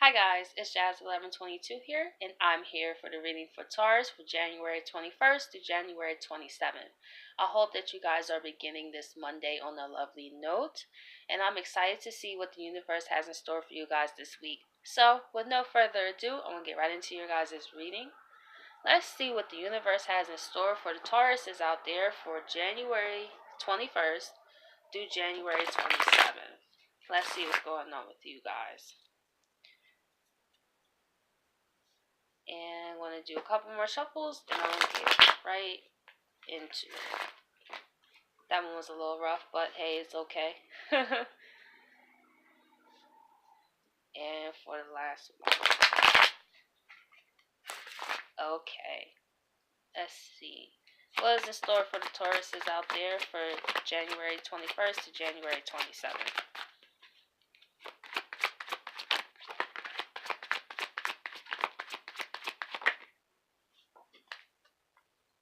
Hi guys, it's Jazz1122 here, and I'm here for the reading for Taurus for January 21st to January 27th. I hope that you guys are beginning this Monday on a lovely note, and I'm excited to see what the universe has in store for you guys this week. So, with no further ado, I'm going to get right into your guys' reading. Let's see what the universe has in store for the Tauruses out there for January 21st through January 27th. Let's see what's going on with you guys. And I'm going to do a couple more shuffles, then I'm going to get right into it. That one was a little rough, but hey, it's okay. And for the last one. Okay. Let's see. What is in store for the Tauruses out there for January 21st to January 27th?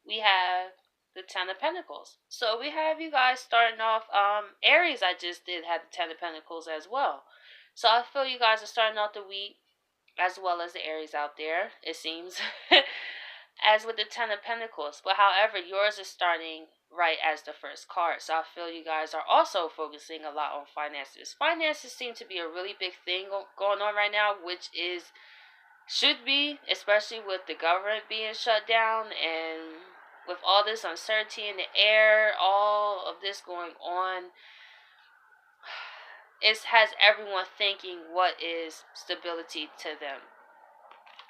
We have the Ten of Pentacles. So we have you guys starting off. Aries, I just did have the Ten of Pentacles as well. So I feel you guys are starting off the week as well as the Aries out there, it seems, as with the Ten of Pentacles. But however, yours is starting right as the first card. So I feel you guys are also focusing a lot on finances. Finances seem to be a really big thing going on right now, which should be, especially with the government being shut down and with all this uncertainty in the air, all of this going on. It has everyone thinking what is stability to them.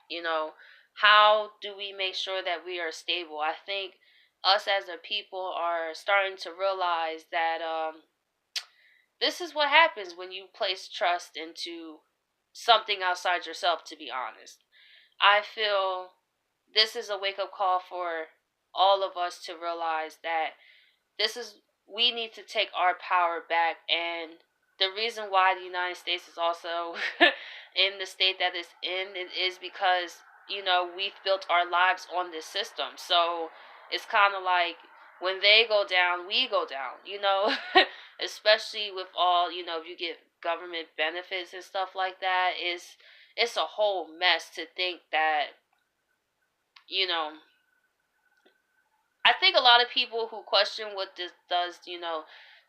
You know, how do we make sure that we are stable? I think us as a people are starting to realize that this is what happens when you place trust into something outside yourself, to be honest. I feel this is a wake-up call for all of us to realize that we need to take our power back. And the reason why the United States is also in the state that it's in, it is because, we've built our lives on this system. So it's kind of like when they go down, we go down, especially with all, if you get government benefits and stuff like that, it's a whole mess to think that, I think a lot of people who question what this does, the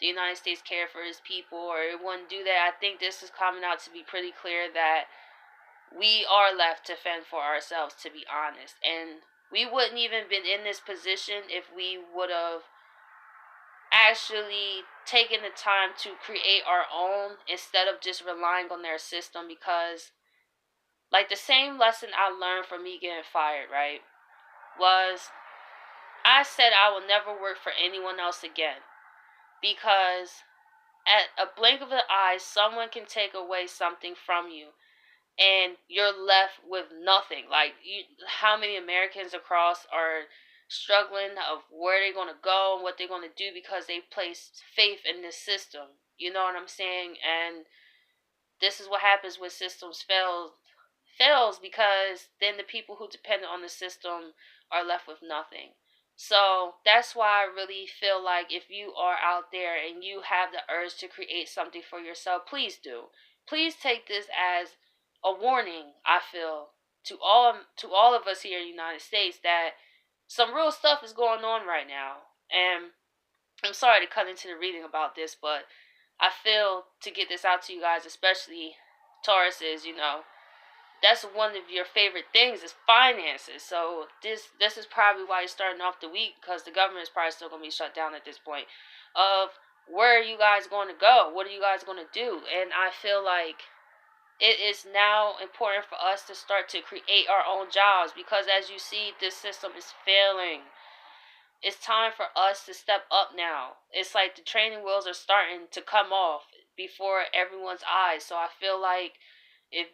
United States care for its people or it wouldn't do that. I think this is coming out to be pretty clear that we are left to fend for ourselves, to be honest. And we wouldn't even been in this position if we would have actually taken the time to create our own instead of just relying on their system. Because, like, the same lesson I learned from me getting fired, right, was I said I will never work for anyone else again. Because at a blink of an eye, someone can take away something from you and you're left with nothing. Like, how many Americans across are struggling of where they're going to go and what they're going to do because they placed faith in this system. You know what I'm saying? And this is what happens when systems fails, because then the people who depend on the system are left with nothing. So that's why I really feel like if you are out there and you have the urge to create something for yourself, please do. Please take this as a warning, I feel, to all of us here in the United States, that some real stuff is going on right now. And I'm sorry to cut into the reading about this, but I feel to get this out to you guys, especially Tauruses, that's one of your favorite things is finances. So this is probably why you're starting off the week, because the government is probably still going to be shut down at this point. Of where are you guys going to go? What are you guys going to do? And I feel like it is now important for us to start to create our own jobs, because as you see, this system is failing. It's time for us to step up now. It's like the training wheels are starting to come off before everyone's eyes. So I feel like if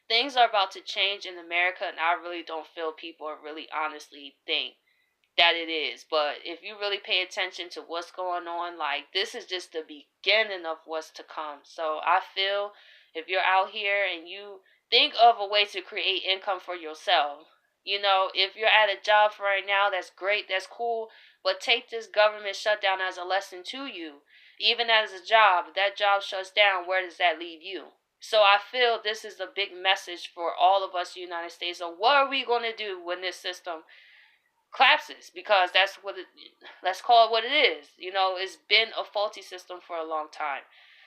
things are about to change in America, and I really don't feel people are really honestly think that it is. But if you really pay attention to what's going on, like, this is just the beginning of what's to come. So I feel if you're out here and you think of a way to create income for yourself, if you're at a job for right now, that's great, that's cool, but take this government shutdown as a lesson to you. Even as a job, if that job shuts down, where does that leave you? So I feel this is a big message for all of us United States. So what are we going to do when this system collapses? Because that's what it, let's call it what it is. It's been a faulty system for a long time.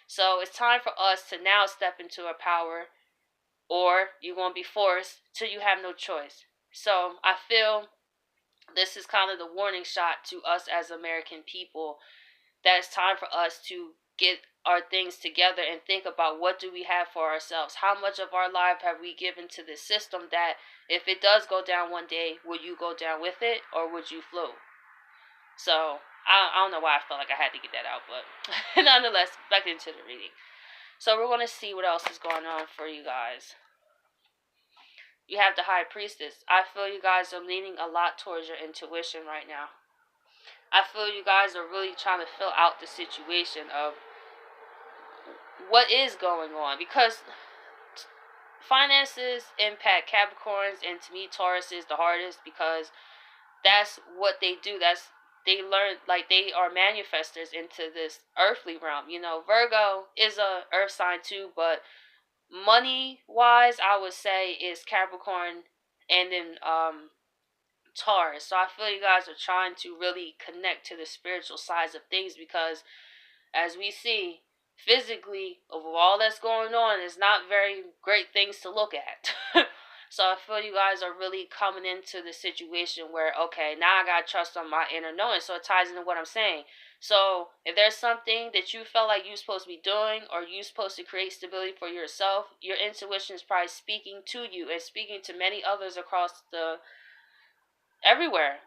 So it's time for us to now step into our power, or you're going to be forced till you have no choice. So I feel this is kind of the warning shot to us as American people, that it's time for us to get our things together and think about what do we have for ourselves. How much of our life have we given to this system that if it does go down one day, will you go down with it or would you float? So I don't know why I felt like I had to get that out, but nonetheless, back into the reading. So we're going to see what else is going on for you guys. You have the High Priestess. I feel you guys are leaning a lot towards your intuition right now. I feel you guys are really trying to fill out the situation of what is going on, because finances impact Capricorns, and to me Taurus is the hardest, because that's what they do. They learn, like, they are manifestors into this earthly realm. Virgo is a earth sign too, but money wise I would say is Capricorn, and then Taurus. So I feel you guys are trying to really connect to the spiritual sides of things, because as we see physically of all that's going on, it's not very great things to look at. So I feel you guys are really coming into the situation where, okay, now I gotta trust on my inner knowing. So it ties into what I'm saying. So if there's something that you felt like you're supposed to be doing, or you're supposed to create stability for yourself, your intuition is probably speaking to you and speaking to many others across the everywhere.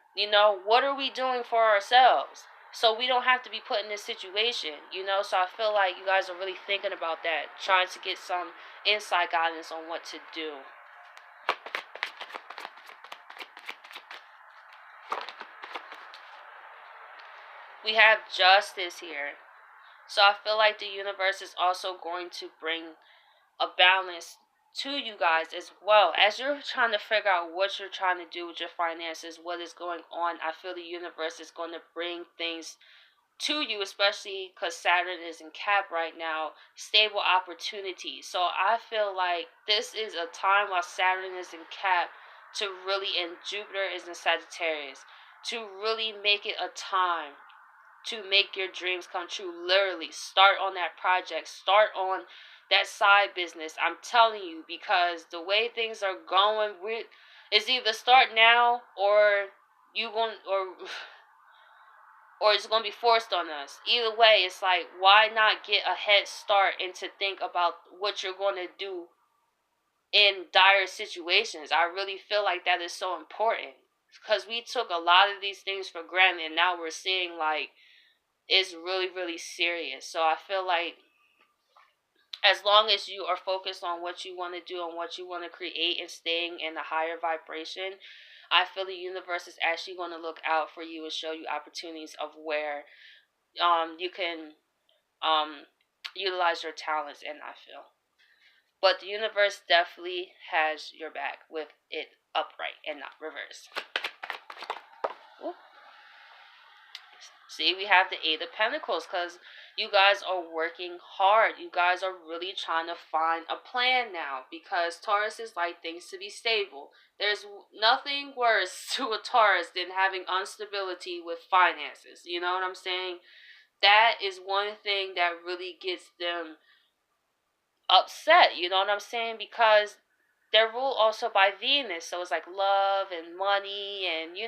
What are we doing for ourselves so we don't have to be put in this situation? So I feel like you guys are really thinking about that, trying to get some inside guidance on what to do. We have Justice here. So I feel like the universe is also going to bring a balance to you guys, as well as you're trying to figure out what you're trying to do with your finances, what is going on. I feel the universe is going to bring things to you, especially because Saturn is in Cap right now, stable opportunities. So I feel like this is a time while Saturn is in Cap to really, and Jupiter is in Sagittarius, to really make it a time to make your dreams come true. Literally, start on that project, start on that side business. I'm telling you, because the way things are going, it's either start now or you going or it's going to be forced on us. Either way, it's like, why not get a head start and to think about what you're going to do in dire situations? I really feel like that is so important, because we took a lot of these things for granted, and now we're seeing like it's really, really serious. So I feel like as long as you are focused on what you want to do and what you want to create and staying in a higher vibration, I feel the universe is actually going to look out for you and show you opportunities of where you can utilize your talents in, I feel. But the universe definitely has your back with it upright and not reversed. Ooh. See, we have the Eight of Pentacles, because you guys are working hard. You guys are really trying to find a plan now, because Taurus is like things to be stable. There's nothing worse to a Taurus than having instability with finances. You know what I'm saying? That is one thing that really gets them upset. You know what I'm saying? Because they're ruled also by Venus. So it's like love and money and,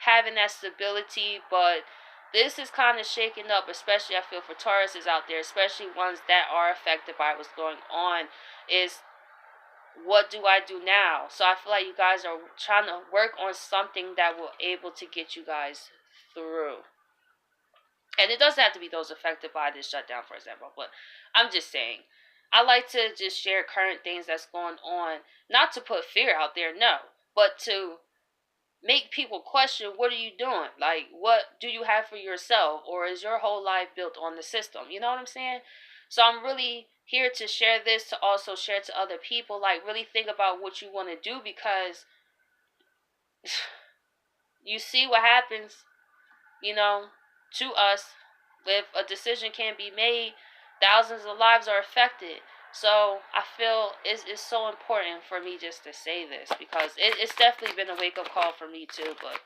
having that stability. But this is kind of shaken up, especially I feel for Tauruses out there, especially ones that are affected by what's going on, is what do I do now? So I feel like you guys are trying to work on something that will able to get you guys through. And it doesn't have to be those affected by this shutdown, for example, but I'm just saying, I like to just share current things that's going on, not to put fear out there, no, but to make people question, what are you doing? Like, what do you have for yourself? Or is your whole life built on the system? You know what I'm saying? So I'm really here to share this, to also share to other people. Like, really think about what you want to do, because you see what happens, to us. If a decision can't be made, thousands of lives are affected. So I feel it's so important for me just to say this, because it's definitely been a wake-up call for me too. But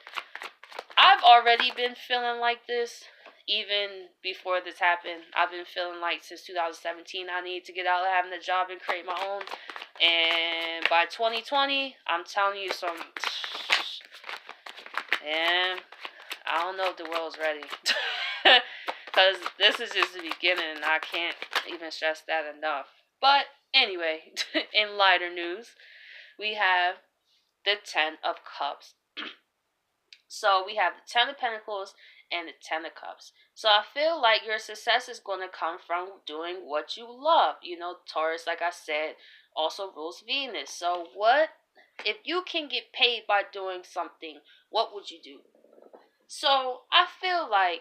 I've already been feeling like this even before this happened. I've been feeling like since 2017 I need to get out of having a job and create my own. And by 2020, I'm telling you some, and I don't know if the world's ready. Because this is just the beginning, and I can't even stress that enough. But anyway, in lighter news, we have the Ten of Cups. So we have the Ten of Pentacles and the Ten of Cups. So I feel like your success is going to come from doing what you love. You know, Taurus, like I said, also rules Venus. So what if you can get paid by doing something? What would you do? So I feel like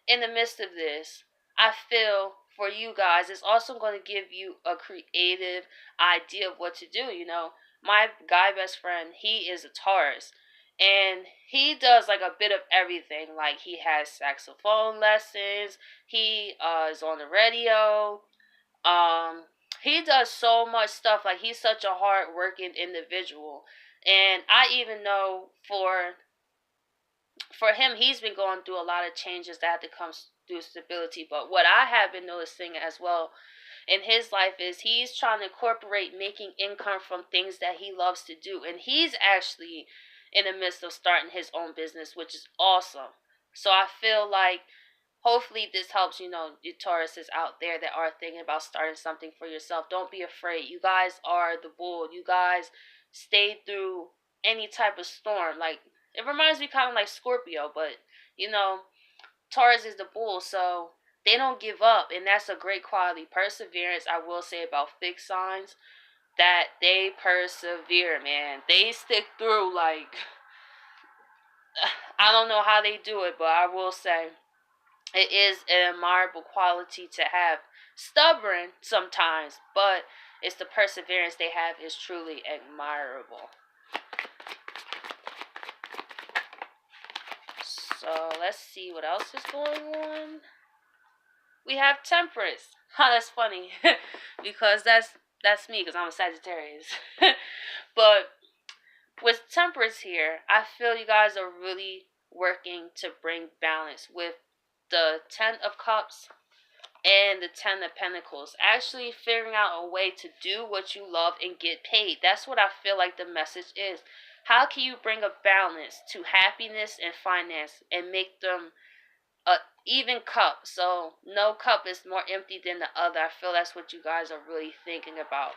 in the midst of this, I feel for you guys it's also going to give you a creative idea of what to do. You know, my guy best friend, he is a Taurus, and he does like a bit of everything. Like he has saxophone lessons, he is on the radio, um he does so much stuff. Like he's such a hard working individual. And I even know for him, he's been going through a lot of changes that have to come through stability. But what I have been noticing as well in his life is he's trying to incorporate making income from things that he loves to do. And he's actually in the midst of starting his own business, which is awesome. So I feel like hopefully this helps, you know, the Tauruses out there that are thinking about starting something for yourself. Don't be afraid. You guys are the bull. You guys stayed through any type of storm. Like, it reminds me kind of like Scorpio, but, you know, Taurus is the bull, so they don't give up, and that's a great quality. Perseverance, I will say about fixed signs, that they persevere, man. They stick through, like, I don't know how they do it, but I will say it is an admirable quality to have. Stubborn sometimes, but it's the perseverance they have is truly admirable. So let's see what else is going on. We have Temperance. That's funny because that's me, because I'm a Sagittarius. But with Temperance here, I feel you guys are really working to bring balance with the Ten of Cups and the Ten of Pentacles. Actually figuring out a way to do what you love and get paid. That's what I feel like the message is. How can you bring a balance to happiness and finance and make them a even cup? So no cup is more empty than the other. I feel that's what you guys are really thinking about.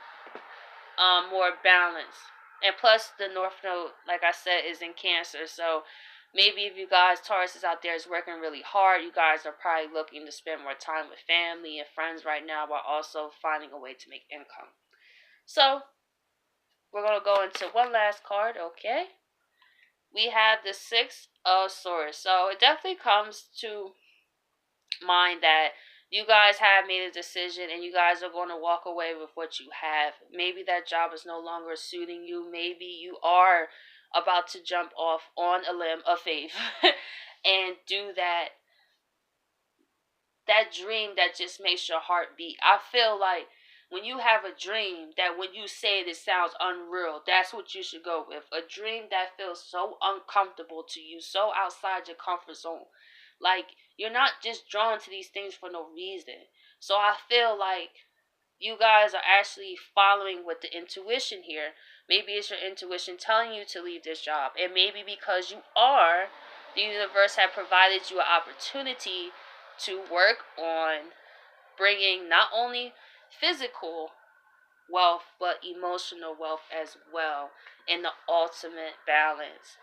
More balance. And plus the North Node, like I said, is in Cancer. So maybe if you guys, Taurus is out there, is working really hard, you guys are probably looking to spend more time with family and friends right now while also finding a way to make income. So we're going to go into one last card, okay? We have the Six of Swords. So it definitely comes to mind that you guys have made a decision and you guys are going to walk away with what you have. Maybe that job is no longer suiting you. Maybe you are about to jump off on a limb of faith and do that dream that just makes your heart beat. I feel like when you have a dream that when you say it, it sounds unreal, that's what you should go with. A dream that feels so uncomfortable to you, so outside your comfort zone. Like, you're not just drawn to these things for no reason. So I feel like you guys are actually following with the intuition here. Maybe it's your intuition telling you to leave this job. And maybe because you are, the universe had provided you an opportunity to work on bringing not only physical wealth but emotional wealth as well, in the ultimate balance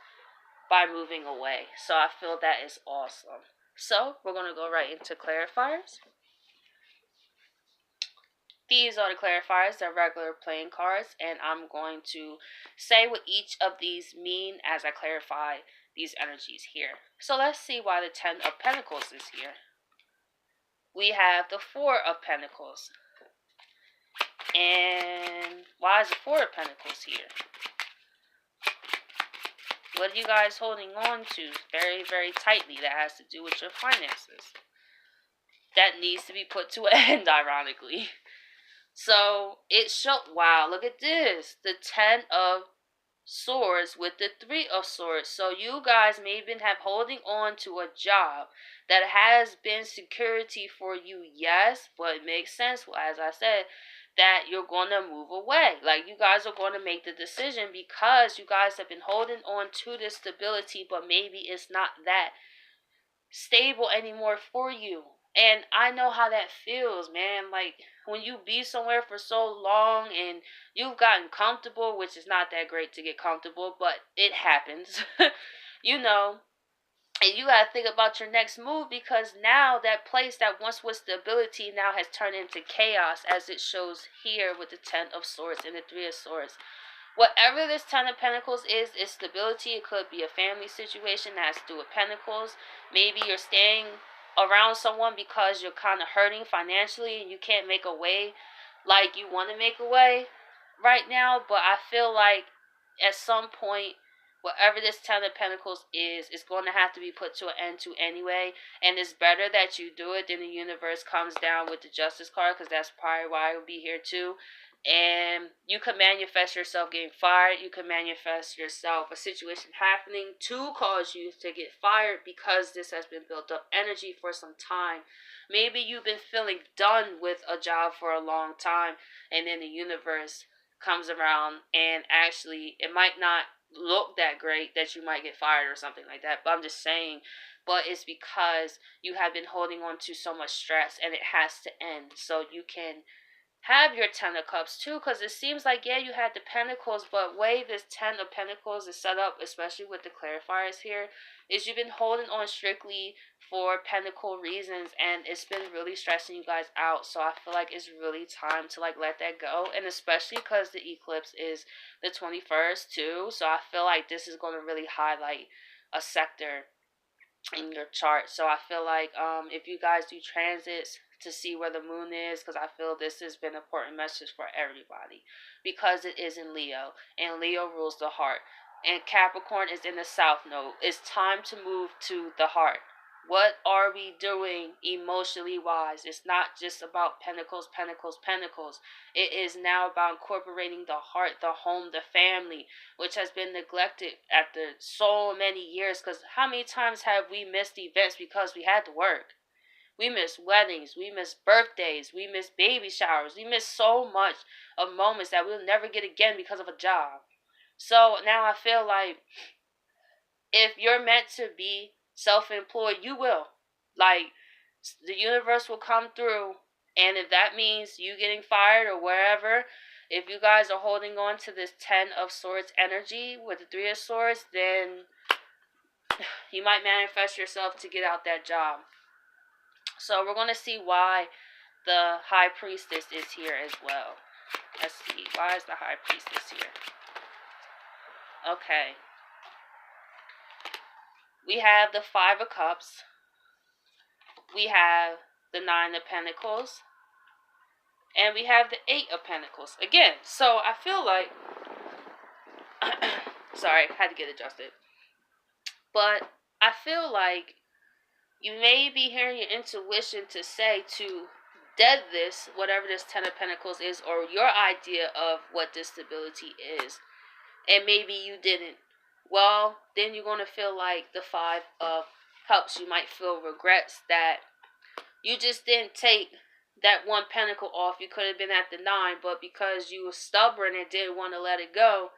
by moving away. So I feel that is awesome. So we're going to go right into clarifiers. These are the clarifiers, they're regular playing cards, and I'm going to say what each of these mean as I clarify these energies here. So let's see why the Ten of Pentacles is here. We have the Four of Pentacles. And why is the Four of Pentacles here? What are you guys holding on to very, very tightly that has to do with your finances? That needs to be put to an end, ironically. So it showed, wow, look at this. The 10 of swords with the 3 of swords. So you guys may have been holding on to a job that has been security for you, yes, but it makes sense, well, as I said, that you're going to move away. Like, you guys are going to make the decision because you guys have been holding on to this stability, but maybe it's not that stable anymore for you. And I know how that feels, man. Like, when you be somewhere for so long and you've gotten comfortable, which is not that great to get comfortable, but it happens. you know, and you gotta think about your next move, because now that place that once was stability now has turned into chaos, as it shows here with the 10 of swords and the 3 of swords. Whatever this 10 of Pentacles is stability. It could be a family situation that has to do with Pentacles. Maybe you're staying around someone because you're kind of hurting financially and you can't make a way like you want to make a way right now. But I feel like at some point, whatever this 10 of Pentacles is going to have to be put to an end to anyway. And it's better that you do it than the universe comes down with the Justice card, because that's probably why I will be here too. And you can manifest yourself getting fired. You can manifest yourself a situation happening to cause you to get fired, because this has been built up energy for some time. Maybe you've been feeling done with a job for a long time, and then the universe comes around and actually it might not look that great that you might get fired or something like that. But I'm just saying, but it's because you have been holding on to so much stress and it has to end so you can have your 10 of Cups too, because it seems like, yeah, you had the Pentacles, but way this 10 of Pentacles is set up, especially with the clarifiers here, is you've been holding on strictly for Pentacle reasons, and it's been really stressing you guys out. So I feel like it's really time to like let that go, and especially because the eclipse is the 21st too, so I feel like this is going to really highlight a sector in your chart. So I feel like if you guys do transits to see where the moon is, because I feel this has been an important message for everybody, because it is in Leo and Leo rules the heart, and Capricorn is in the south node. It's time to move to the heart. What are we doing emotionally wise? It's not just about pentacles, pentacles, pentacles. It is now about incorporating the heart, the home, the family, which has been neglected after so many years. Because how many times have we missed events because we had to work? We miss weddings, we miss birthdays, we miss baby showers, we miss so much of moments that we'll never get again because of a job. So now I feel like if you're meant to be self-employed, you will. Like, the universe will come through, and if that means you getting fired or wherever, if you guys are holding on to this 10 of swords energy with the 3 of swords, then you might manifest yourself to get out that job. So we're going to see why the high priestess is here as well. Let's see, why is the high priestess here? Okay, we have the 5 of cups, we have the 9 of pentacles, and we have the 8 of pentacles again. So I feel like sorry, had to get adjusted, but I feel like you may be hearing your intuition to say to dead this, whatever this 10 of pentacles is, or your idea of what this stability is, and maybe you didn't. Well, then you're going to feel like the 5 of cups. You might feel regrets that you just didn't take that one pentacle off. You could have been at the 9, but because you were stubborn and didn't want to let it go,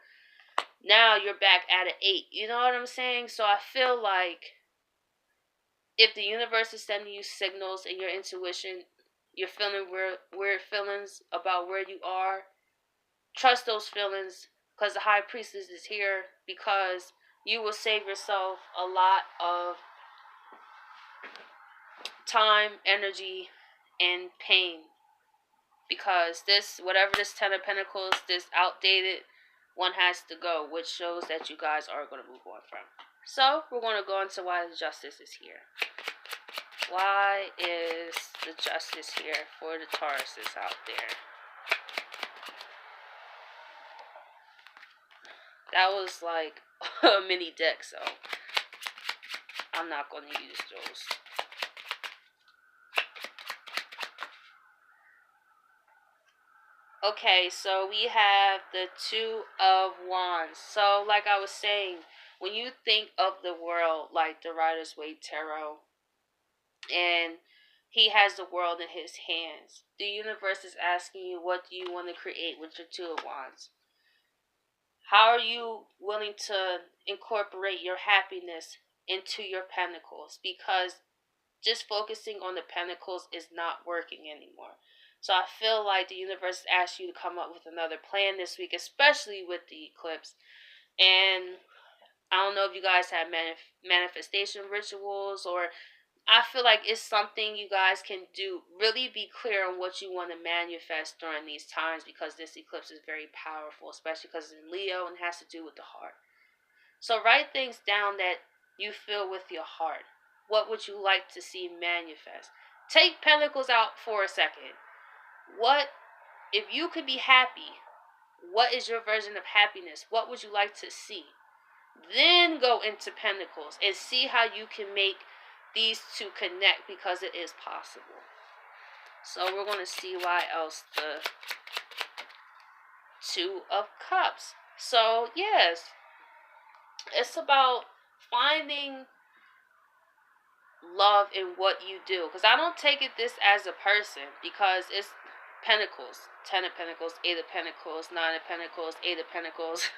now you're back at an 8. You know what I'm saying? So I feel like if the universe is sending you signals and your intuition, you're feeling weird feelings about where you are, trust those feelings, because the high priestess is here, because you will save yourself a lot of time, energy, and pain. Because this, whatever this 10 of pentacles, this outdated one has to go, which shows that you guys are going to move on from. So we're going to go into why the justice is here. Why is the justice here for the Tauruses out there? That was like a mini deck, so I'm not going to use those. Okay, so we have the Two of Wands. So, like I was saying, when you think of the world like the Rider's Waite Tarot, and he has the world in his hands, the universe is asking you, what do you want to create with your Two of Wands? How are you willing to incorporate your happiness into your pentacles? Because just focusing on the pentacles is not working anymore. So I feel like the universe asks you to come up with another plan this week, especially with the eclipse. And I don't know if you guys have manifestation rituals, or I feel like it's something you guys can do. Really be clear on what you want to manifest during these times, because this eclipse is very powerful, especially because it's in Leo and has to do with the heart. So write things down that you feel with your heart. What would you like to see manifest? Take pentacles out for a second. What, if you could be happy, what is your version of happiness? What would you like to see? Then go into pentacles and see how you can make these two connect, because it is possible. So we're going to see why else the Two of Cups. So yes, it's about finding love in what you do. Because I don't take it this as a person, because it's Pentacles, 10 of Pentacles, 8 of Pentacles, 9 of Pentacles, 8 of Pentacles.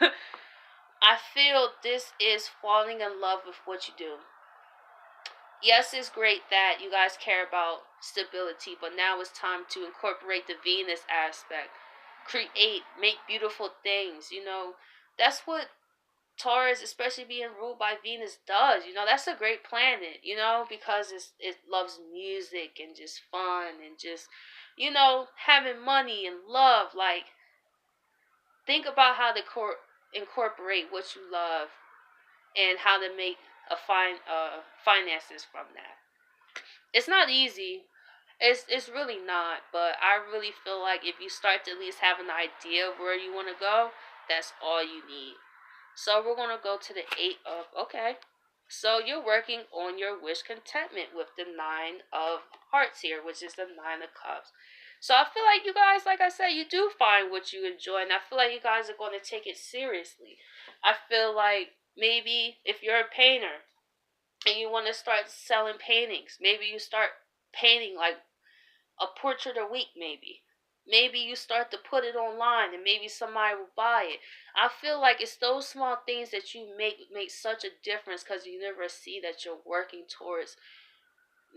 I feel this is falling in love with what you do. Yes, it's great that you guys care about stability, but now it's time to incorporate the Venus aspect. Create, make beautiful things. That's what Taurus, especially being ruled by Venus, does. That's a great planet, because it loves music and just fun and just, having money and love. Like, think about how to incorporate what you love and how to make finances from that. It's not easy. It's really not, but I really feel like if you start to at least have an idea of where you want to go, that's all you need. So we're going to go to the 8 of, okay. So you're working on your wish contentment with the 9 of Hearts here, which is the 9 of Cups. So I feel like you guys, like I said, you do find what you enjoy, and I feel like you guys are going to take it seriously. I feel like maybe if you're a painter and you want to start selling paintings, maybe you start painting like a portrait a week, maybe you start to put it online and maybe somebody will buy it. I feel like it's those small things that you make such a difference, because the universe see that you're working towards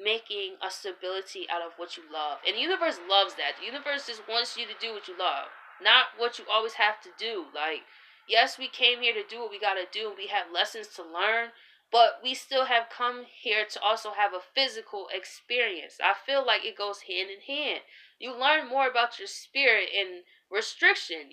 making a stability out of what you love. And the universe loves that. The universe just wants you to do what you love, not what you always have to do. Like, yes, we came here to do what we got to do. We have lessons to learn, but we still have come here to also have a physical experience. I feel like it goes hand in hand. You learn more about your spirit and restriction,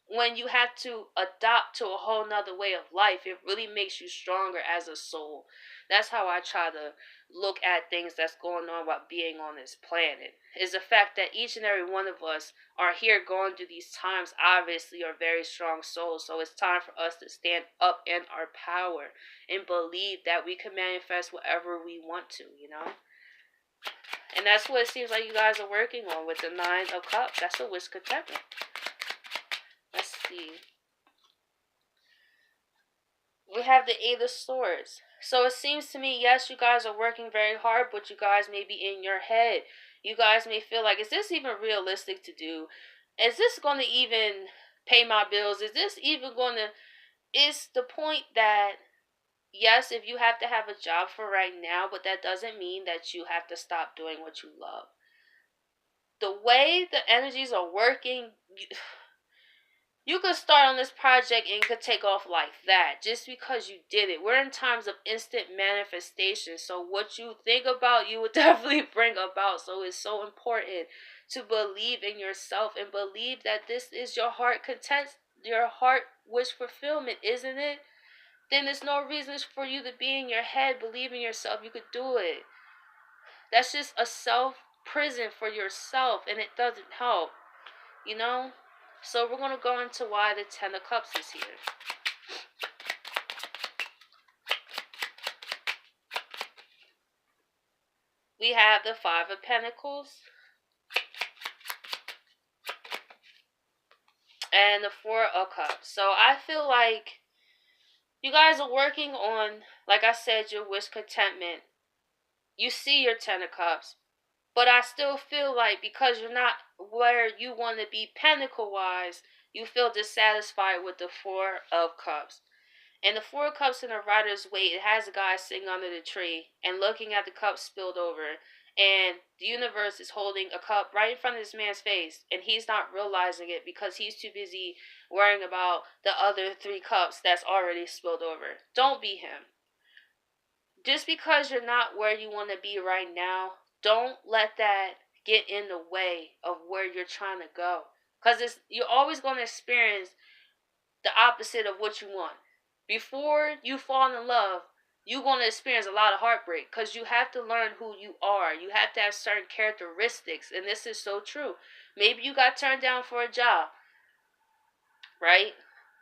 when you have to adopt to a whole nother way of life. It really makes you stronger as a soul. That's how I try to look at things that's going on while being on this planet, is the fact that each and every one of us are here going through these times, obviously are very strong souls. So it's time for us to stand up in our power and believe that we can manifest whatever we want to. And that's what it seems like you guys are working on with the 9 of Cups. That's a wish contentment. Let's see. We have the 8 of Swords. So it seems to me, yes, you guys are working very hard, but you guys may be in your head. You guys may feel like, is this even realistic to do? Is this going to even pay my bills? Is this even going to... It's the point that, yes, if you have to have a job for right now, but that doesn't mean that you have to stop doing what you love. The way the energies are working... You could start on this project and you could take off like that just because you did it. We're in times of instant manifestation. So what you think about, you would definitely bring about. So it's so important to believe in yourself and believe that this is your heart content, your heart wish fulfillment, isn't it? Then there's no reason for you to be in your head. Believe in yourself. You could do it. That's just a self prison for yourself, and it doesn't help. So we're going to go into why the 10 of Cups is here. We have the 5 of Pentacles. and the Four of Cups. So I feel like you guys are working on, like I said, your wish contentment. You see your Ten of Cups. But I still feel like because you're not where you want to be pinnacle wise, you feel dissatisfied with the Four of Cups. And the Four of Cups in the Rider's Waite, it has a guy sitting under the tree and looking at the cup spilled over. And the universe is holding a cup right in front of this man's face. And he's not realizing it because he's too busy worrying about the other three cups that's already spilled over. Don't be him. Just because you're not where you want to be right now, don't let that get in the way of where you're trying to go. Because you're always going to experience the opposite of what you want. Before you fall in love, you're going to experience a lot of heartbreak because you have to learn who you are. You have to have certain characteristics, and this is so true. Maybe you got turned down for a job, right?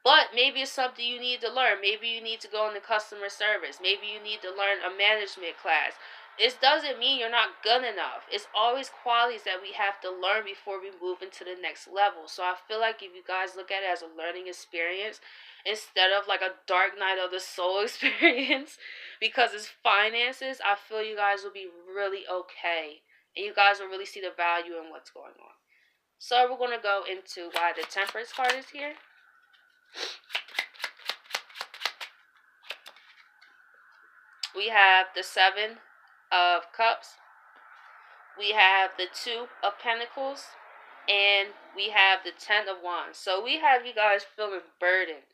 But maybe it's something you need to learn. Maybe you need to go into customer service. Maybe you need to learn a management class. This doesn't mean you're not good enough. It's always qualities that we have to learn before we move into the next level. So I feel like if you guys look at it as a learning experience instead of like a dark night of the soul experience, because it's finances, I feel you guys will be really okay. And you guys will really see the value in what's going on. So we're going to go into why the Temperance card is here. We have the Seven of Cups. We have the Two of Pentacles. And we have the Ten of Wands. So we have you guys feeling burdened.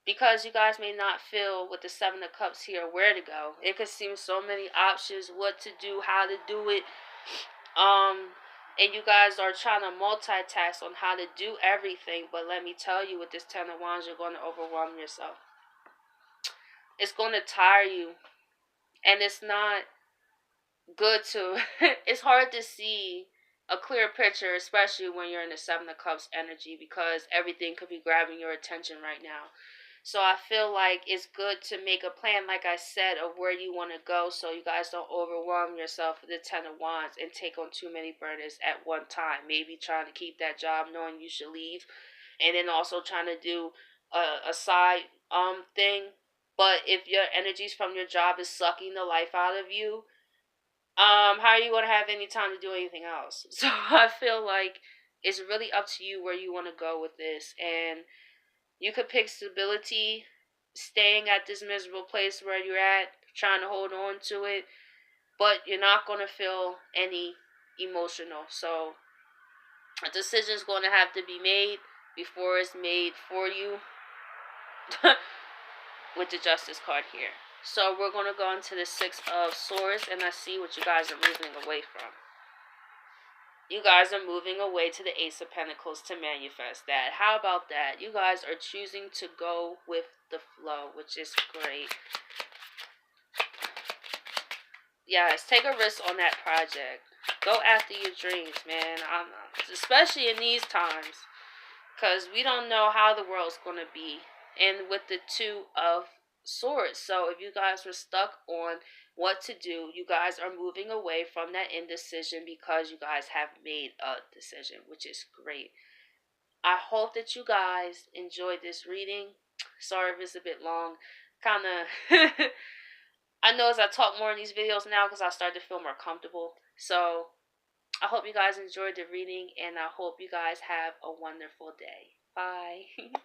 Because you guys may not feel with the Seven of Cups here where to go. It could seem so many options, what to do, how to do it. And you guys are trying to multitask on how to do everything. But let me tell you, with this Ten of Wands, you're going to overwhelm yourself. It's going to tire you. And it's not good to... It's hard to see a clear picture, especially when you're in the Seven of Cups energy, because everything could be grabbing your attention right now. So I feel like it's good to make a plan, like I said, of where you want to go so you guys don't overwhelm yourself with the Ten of Wands and take on too many burdens at one time. Maybe trying to keep that job knowing you should leave, and then also trying to do a side thing. But if your energies from your job is sucking the life out of you, how are you going to have any time to do anything else? So I feel like it's really up to you where you want to go with this. And you could pick stability, staying at this miserable place where you're at, trying to hold on to it, but you're not going to feel any emotional. So a decision is going to have to be made before it's made for you with the Justice card here. So we're going to go into the Six of Swords, and let's see what you guys are moving away from. You guys are moving away to the Ace of Pentacles to manifest that. How about that? You guys are choosing to go with the flow, which is great. Yes, take a risk on that project. Go after your dreams, man. Especially in these times, because we don't know how the world's going to be. And with the Two of Swords. So if you guys were stuck on what to do, you guys are moving away from that indecision because you guys have made a decision, which is great. I hope that you guys enjoyed this reading. Sorry if it's a bit long. Kind of... I know as I talk more in these videos now because I started to feel more comfortable. So I hope you guys enjoyed the reading, and I hope you guys have a wonderful day. Bye.